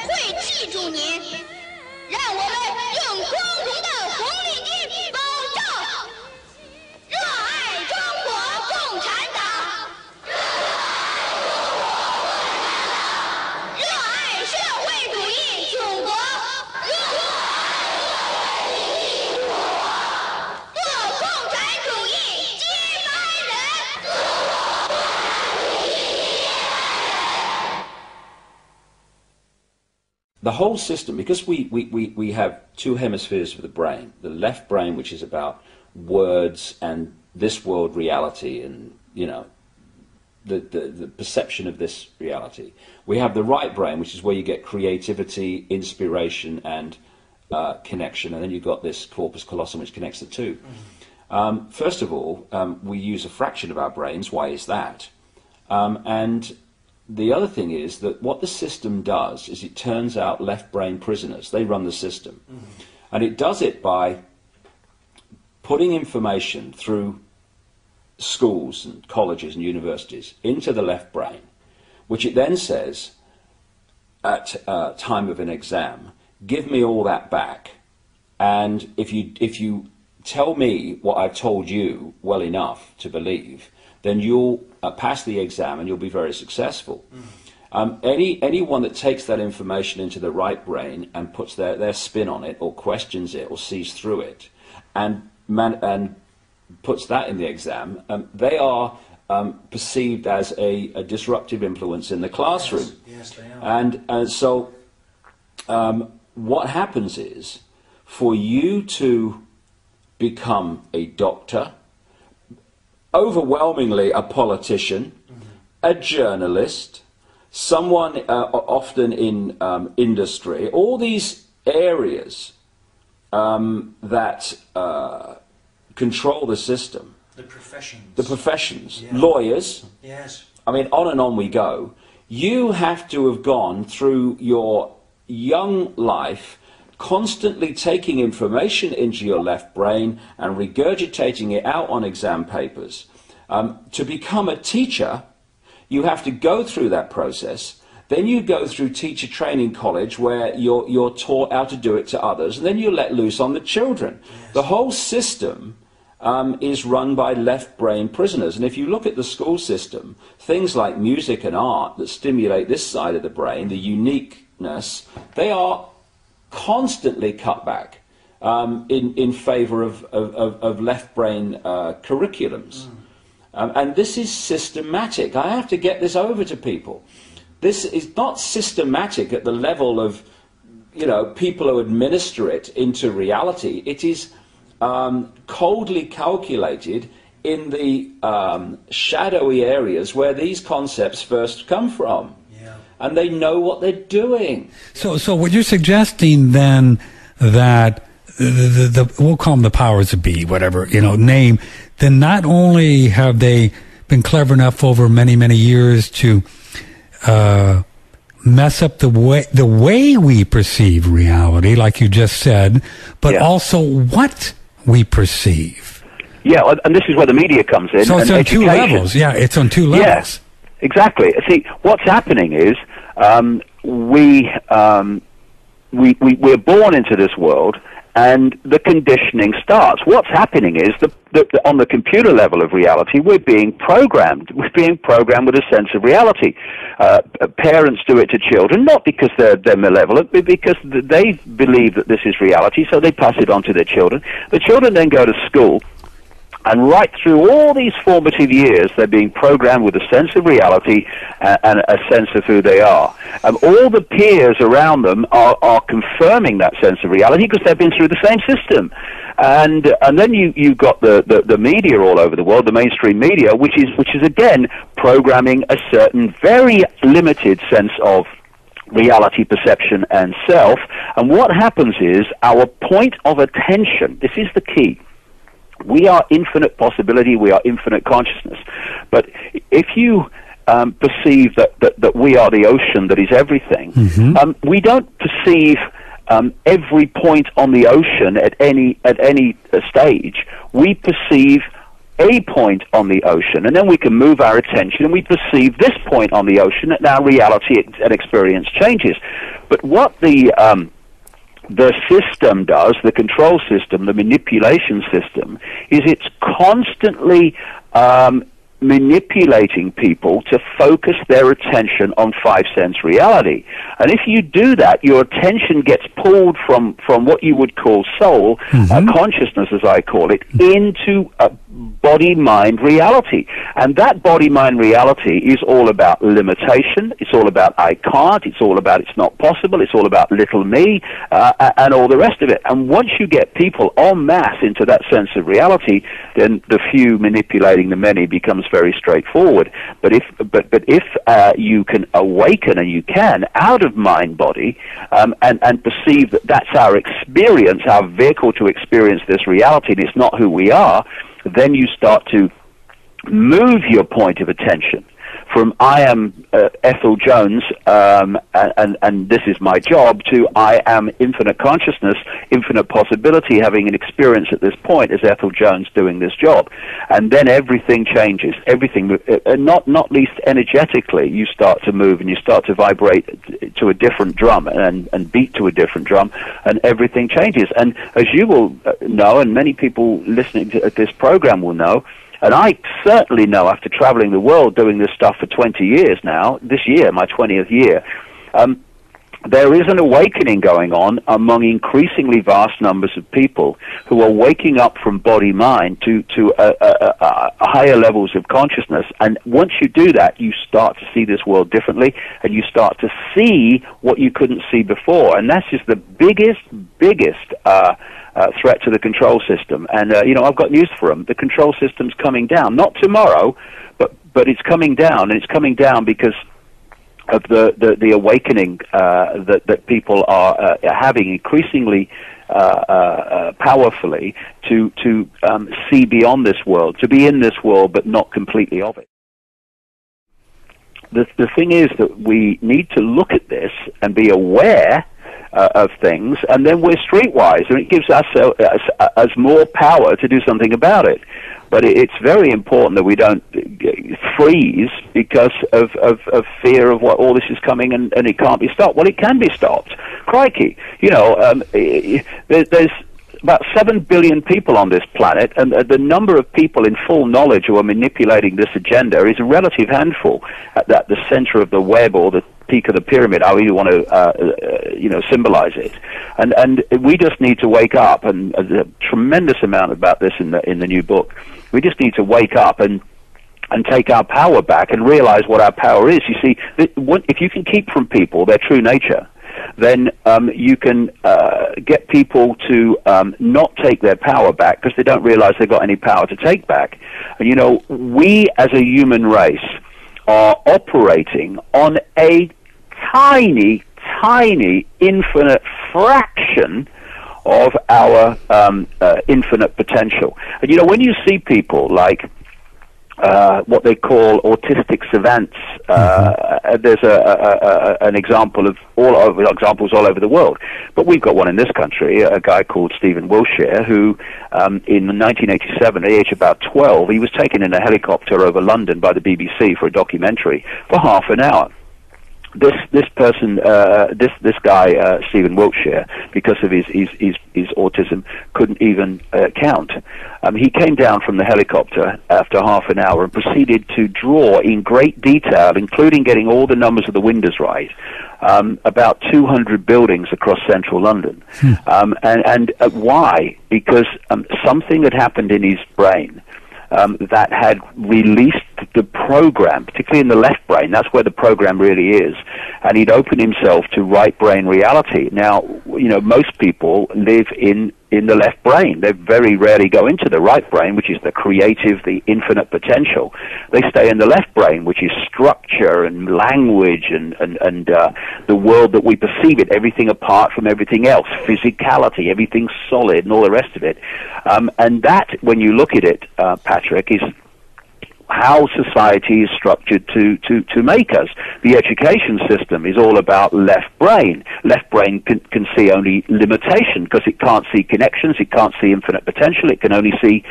会记住您，让我们用光荣的红领巾保障。热爱中国共产党，热爱社会主义祖国，做共产主义接班人。The whole system, because we have two hemispheres of the brain, the left brain, which is about words and this world reality and, you know, the perception of this reality. We have the right brain, which is where you get creativity, inspiration, and connection, and then you've got this corpus callosum, which connects the two. First of all, we use a fraction of our brains. Why is that? And the other thing is that what the system does is it turns out left brain prisoners. They run the system. And it does it by putting information through schools and colleges and universities into the left brain, which it then says at time of an exam, give me all that back, and if you tell me what I've told you well enough to believe, then you'll pass the exam and you'll be very successful. Anyone that takes that information into the right brain and puts their spin on it, or questions it, or sees through it, and puts that in the exam, they are perceived as a disruptive influence in the classroom. Yes, they are. And so what happens is, for you to become a doctor, overwhelmingly a politician, a journalist, someone often in industry, all these areas that control the system. The professions. The professions. Yeah. Lawyers. Yes. I mean, on and on we go. You have to have gone through your young life constantly taking information into your left brain and regurgitating it out on exam papers. To become a teacher, you have to go through that process. Then you go through teacher training college, where you're taught how to do it to others, and then you're let loose on the children. Yes. The whole system is run by left brain prisoners. And if you look at the school system, things like music and art that stimulate this side of the brain, the uniqueness, they are constantly cut back in favor of left brain curriculums. And this is systematic. I have to get this over to people. This is not systematic at the level of, you know, people who administer it into reality. It is coldly calculated in the shadowy areas where these concepts first come from. Yeah. And they know what they're doing. So what you're suggesting then, that we'll call them the powers that be, whatever, you know, name, then not only have they been clever enough over many, many years to mess up the way we perceive reality, like you just said, but also what we perceive. Yeah, and this is where the media comes in. So it's on two levels. Yeah, it's on two levels. Yes, exactly. See, what's happening is we're born into this world, and the conditioning starts. What's happening is on the computer level of reality, we're being programmed. We're being programmed with a sense of reality. Parents do it to children, not because they're malevolent, but because they believe that this is reality, so they pass it on to their children. The children then go to school, and right through all these formative years, they're being programmed with a sense of reality and a sense of who they are. All the peers around them are confirming that sense of reality because they've been through the same system. And then you've got the media all over the world, the mainstream media, which is again programming a certain very limited sense of reality perception and self. And what happens is our point of attention, this is the key. We are infinite possibility, we are infinite consciousness. But if you perceive that we are the ocean that is everything, we don't perceive every point on the ocean at any stage. We perceive a point on the ocean, and then we can move our attention and we perceive this point on the ocean, and our reality and experience changes. But what the system does, the control system, the manipulation system, is it's constantly manipulating people to focus their attention on five-sense reality. And if you do that, your attention gets pulled from what you would call soul, consciousness as I call it, into a body-mind reality. And that body-mind reality is all about limitation, it's all about I can't, it's all about it's not possible, it's all about little me, and all the rest of it. And once you get people en masse into that sense of reality, then the few manipulating the many becomes very straightforward. But if you can awaken, and you can, out of mind body, and perceive that that's our experience, our vehicle to experience this reality, and it's not who we are, then you start to move your point of attention from I am Ethel Jones, and this is my job, to I am infinite consciousness, infinite possibility, having an experience at this point as Ethel Jones doing this job. And then everything changes. Everything, not least energetically, you start to move and you start to vibrate to a different drum and beat to a different drum, and everything changes. And as you will know, and many people listening to this program will know, and I certainly know after traveling the world doing this stuff for 20 years now, this year, my 20th year, there is an awakening going on among increasingly vast numbers of people who are waking up from body-mind to higher levels of consciousness. And once you do that, you start to see this world differently, and you start to see what you couldn't see before. And that's just the biggest threat to the control system. And I've got news for them. The control system's coming down, not tomorrow, but it's coming down, and it's coming down because of the awakening that people are having increasingly powerfully to see beyond this world, to be in this world but not completely of it. The thing is that we need to look at this and be aware of things, and then we're streetwise, and it gives us more power to do something about it. But it's very important that we don't freeze because of fear of what all this is coming, and it can't be stopped. Well, it can be stopped. Crikey. There's about 7 billion people on this planet, and the number of people in full knowledge who are manipulating this agenda is a relative handful at the center of the web, or the peak of the pyramid, however you want to symbolize it. And we just need to wake up, and there's a tremendous amount about this in the new book. We just need to wake up and take our power back and realize what our power is. You see, if you can keep from people their true nature, then you can get people to not take their power back because they don't realize they've got any power to take back. And we as a human race are operating on a tiny, infinite fraction of our infinite potential. And when you see people like what they call autistic savants, there's an example of examples all over the world. But we've got one in this country, a guy called Stephen Wilshire, who in 1987, at the age of about 12, he was taken in a helicopter over London by the BBC for a documentary for half an hour. This person, this guy, Stephen Wiltshire, because of his autism, couldn't even count. He came down from the helicopter after half an hour and proceeded to draw in great detail, including getting all the numbers of the windows right, about 200 buildings across central London. And why? Because something had happened in his brain that had released the program, particularly in the left brain. That's where the program really is. And he'd opened himself to right brain reality. Now, most people live in the left brain. They very rarely go into the right brain, which is the creative, the infinite potential. They stay in the left brain, which is structure and language and the world that we perceive it, everything apart from everything else, physicality, everything solid and all the rest of it. And that, when you look at it, Patrick, is how society is structured to make us. The education system is all about left brain. Left brain can see only limitation because it can't see connections, it can't see infinite potential, it can only see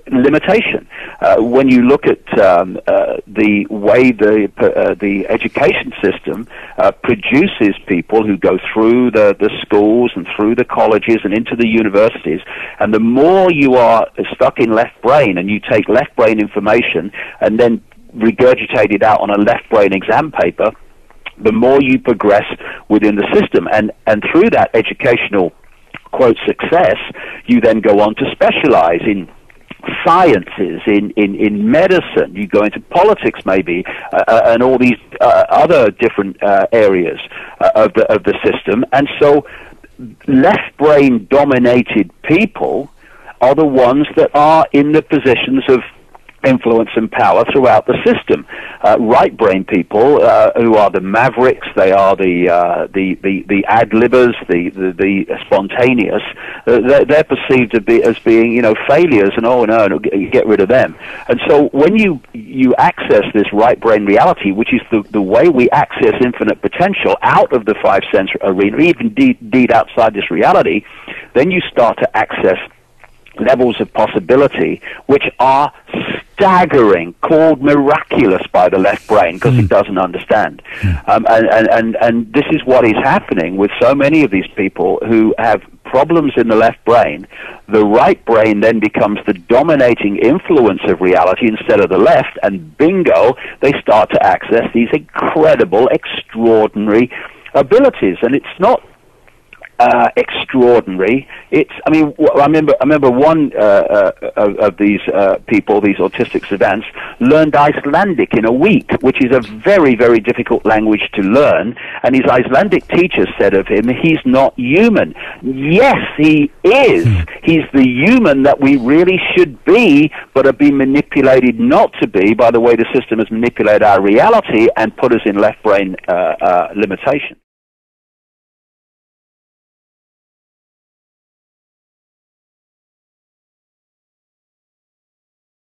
limitation. When you look at the way the education system produces people who go through the schools and through the colleges and into the universities, and the more you are stuck in left brain and you take left brain information and then regurgitate it out on a left brain exam paper, the more you progress within the system. And through that educational, quote, success, you then go on to specialize in sciences, in medicine, you go into politics maybe, and all these other different areas of the system. And so left brain dominated people are the ones that are in the positions of influence and power throughout the system. Right brain people, who are the mavericks, they are the ad-libbers, the spontaneous, they're perceived to be as being, failures, and no, get rid of them. And so when you access this right brain reality, which is the way we access infinite potential out of the five sense arena, even indeed outside this reality, then you start to access levels of possibility which are staggering, called miraculous by the left brain because it doesn't understand. And this is what is happening with so many of these people who have problems in the left brain. The right brain then becomes the dominating influence of reality instead of the left, and bingo, they start to access these incredible, extraordinary abilities. And it's not extraordinary. I remember one of these people, these autistic savants, learned Icelandic in a week, which is a very, very difficult language to learn. And his Icelandic teacher said of him, he's not human. Yes, he is. He's the human that we really should be, but have been manipulated not to be by the way the system has manipulated our reality and put us in left brain limitation.